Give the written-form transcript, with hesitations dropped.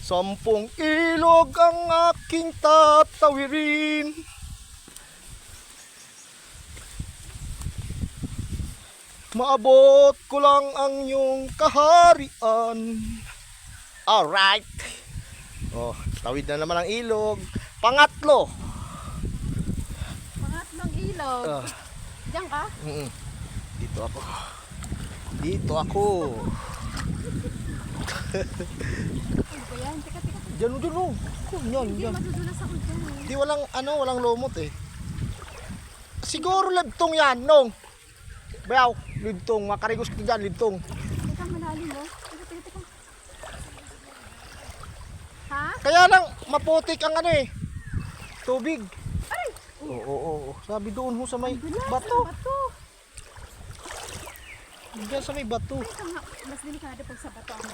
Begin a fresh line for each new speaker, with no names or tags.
10 ilog ang aking tatawirin. Maabot ko lang ang iyong kaharian. Alright. Oh, tawid na naman ang ilog. Pangatlo.
Pangatlong ilog. Diyan ka?
Dito ako. Dito ako.
Ano ba yan? Teka.
Diyan, oh. Yan,
Hindi
yan.
madudulas ako dyan.
Di walang lumot eh. Siguro libtong yan, nong. Bayaw, libtong. Makarigos ka dyan, libtong.
Teka, malalim mo. Teka. Ha?
Kaya lang, maputik ang tubig.
Ay!
Oo. Sabi doon ho sa may
Dulas,
bato.
bato.
Diyan sa may bato.
Teka nga, mas delikado pag sa bato ang